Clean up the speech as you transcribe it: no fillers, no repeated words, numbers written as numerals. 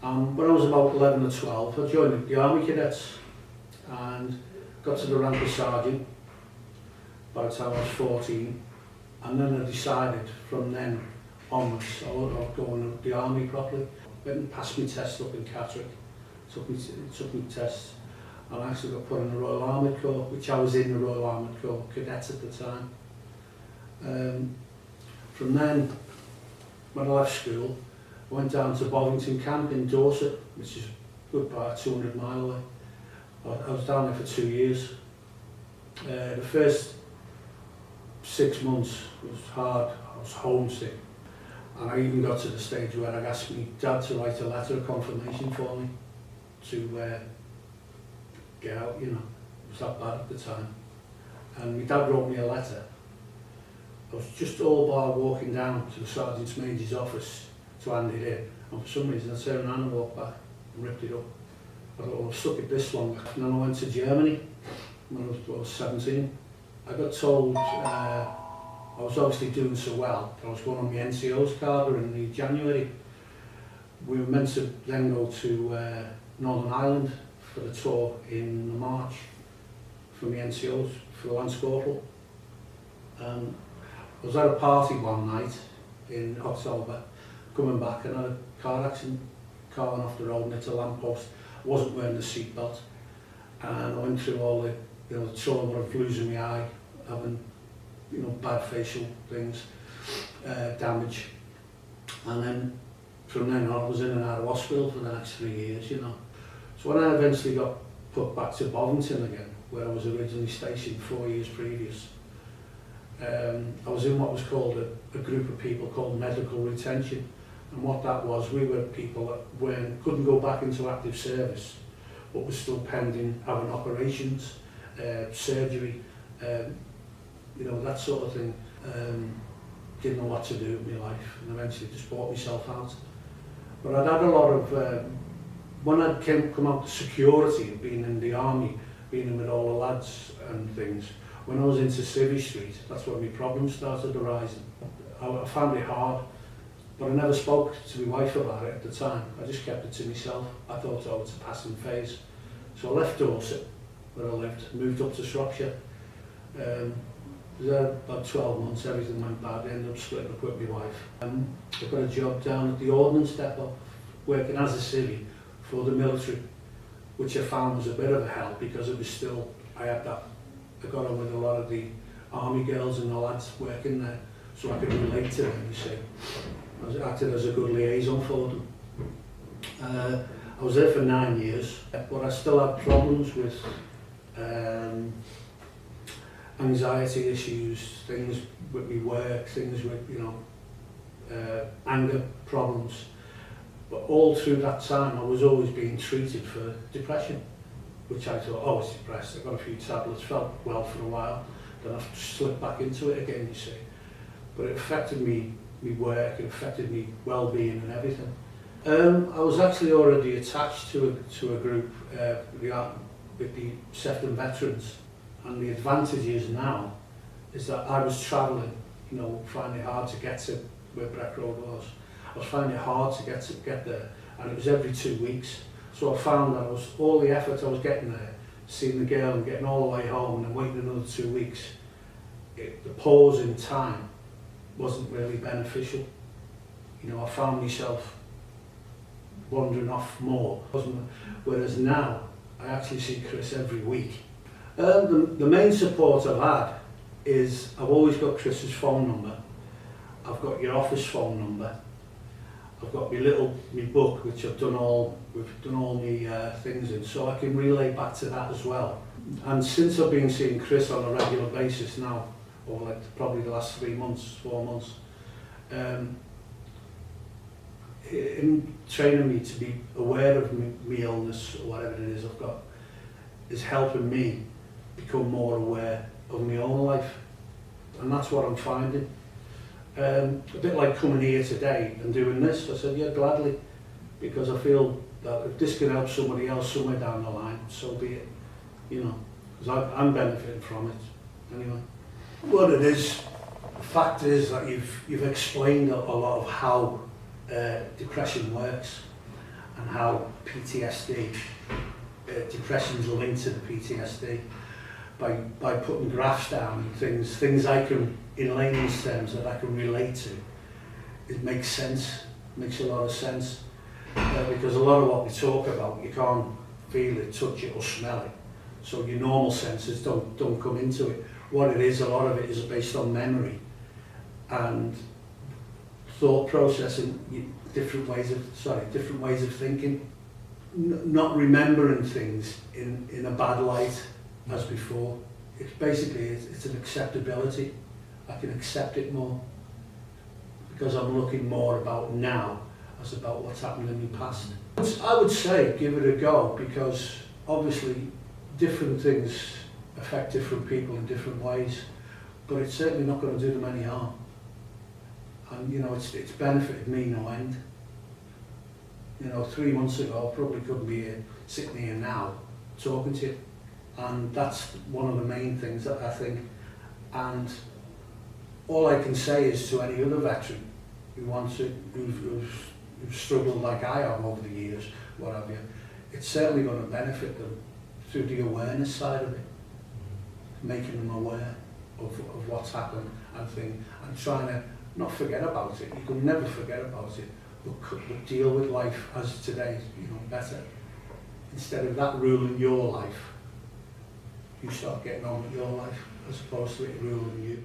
When I was about 11 or 12, I joined the Army Cadets and got to the rank of sergeant by the time I was 14. And then I decided from then onwards I was going to the Army properly. Went and passed my test up in Catterick, took my test, and I actually got put in the Royal Armoured Corps, which I was in the Royal Armoured Corps, cadets at the time. From then, when I left school, I went down to Bovington Camp in Dorset, which is a good part, 200 mile away. I was down there for 2 years. The first 6 months was hard. I was homesick. And I even got to the stage where I asked my dad to write a letter of confirmation for me to get out, you know. It was that bad at the time. And my dad wrote me a letter. I was just all bar walking down to the Sergeant Major's office to hand it in. And for some reason I turned around and walked back and ripped it up. I thought, well, I've stuck it this long. And then I went to Germany when I was 17. I got told I was obviously doing so well. I was going on my NCO's card in the January. We were meant to then go to Northern Ireland for the tour in the March for my NCO's, for the Lance Corporal. I was at a party one night in October, coming back, and I had a car accident, car went off the road and hit a lamppost. I wasn't wearing the seatbelt, and I went through all the, the trauma of losing my eye, having, bad facial things, damage, and then from then on I was in and out of hospital for the next 3 years, So when I eventually got put back to Bovington again, where I was originally stationed 4 years previous, I was in what was called a group of people called medical retention, and what that was, we were people that couldn't go back into active service, but were still pending having operations, surgery, that sort of thing. Didn't know what to do with my life, and eventually just bought myself out. But I'd had a lot of, when I'd come out to security, being in the army, being in with all the lads and things, when I was into Civvy Street, that's when my problems started arising. I found it hard, but I never spoke to my wife about it at the time. I just kept it to myself. I thought, oh, it's a passing phase. So I left Dorset, where I lived, moved up to Shropshire. Was there about 12 months, everything went bad. I ended up splitting up with my wife. I got a job down at the Ordnance Depot, working as a civvy for the military, which I found was a bit of a help because it was still, I got on with a lot of the army girls and the lads working there, so I could relate to them, you see. I was acted as a good liaison for them. I was there for 9 years, but I still had problems with anxiety issues, things with my work, things with, anger problems. But all through that time, I was always being treated for depression, which I thought, oh, I was depressed. I got a few tablets, felt well for a while, then I slipped back into it again, you see. But it affected me work, it affected me well-being and everything. I was actually already attached to a group with the Sefton veterans, and the advantage is now is that I was travelling, finding it hard to get to where Breck Road was. I was finding it hard to get there, and it was every 2 weeks. So I found that all the effort I was getting there, seeing the girl and getting all the way home and then waiting another 2 weeks, the pause in time wasn't really beneficial. I found myself wandering off more. Whereas now, I actually see Chris every week. The main support I've had is I've always got Chris's phone number. I've got your office phone number. I've got my book, which we've done all my things in, so I can relay back to that as well. And since I've been seeing Chris on a regular basis now, or probably the last 4 months, in training me to be aware of my illness or whatever it is I've got, is helping me become more aware of my own life, and that's what I'm finding. A bit like coming here today and doing this, I said, yeah, gladly, because I feel that if this can help somebody else somewhere down the line, so be it, because I'm benefiting from it, anyway. What it is, the fact is that you've explained a lot of how depression works, and how PTSD, depression's linked to the PTSD, by putting graphs down and things I can, in layman's terms, that I can relate to. It makes sense, makes a lot of sense, because a lot of what we talk about, you can't feel it, touch it or smell it, so your normal senses don't come into it. What it is, a lot of it is based on memory and thought processing, different ways of thinking, not remembering things in a bad light as before. It's basically, it's an acceptability. I can accept it more because I'm looking more about now as about what's happened in the past. I would say give it a go, because obviously different things affect different people in different ways, but it's certainly not going to do them any harm. And you know, it's benefited me no end. You know, 3 months ago I probably couldn't be here, sitting here now talking to you, and that's one of the main things that I think. And all I can say is to any other veteran who've struggled like I have over the years, what have you, it's certainly going to benefit them through the awareness side of it, making them aware of what's happened and trying to not forget about it. You can never forget about it, but deal with life as today, you know, better. Instead of that ruling your life, you start getting on with your life as opposed to it ruling you.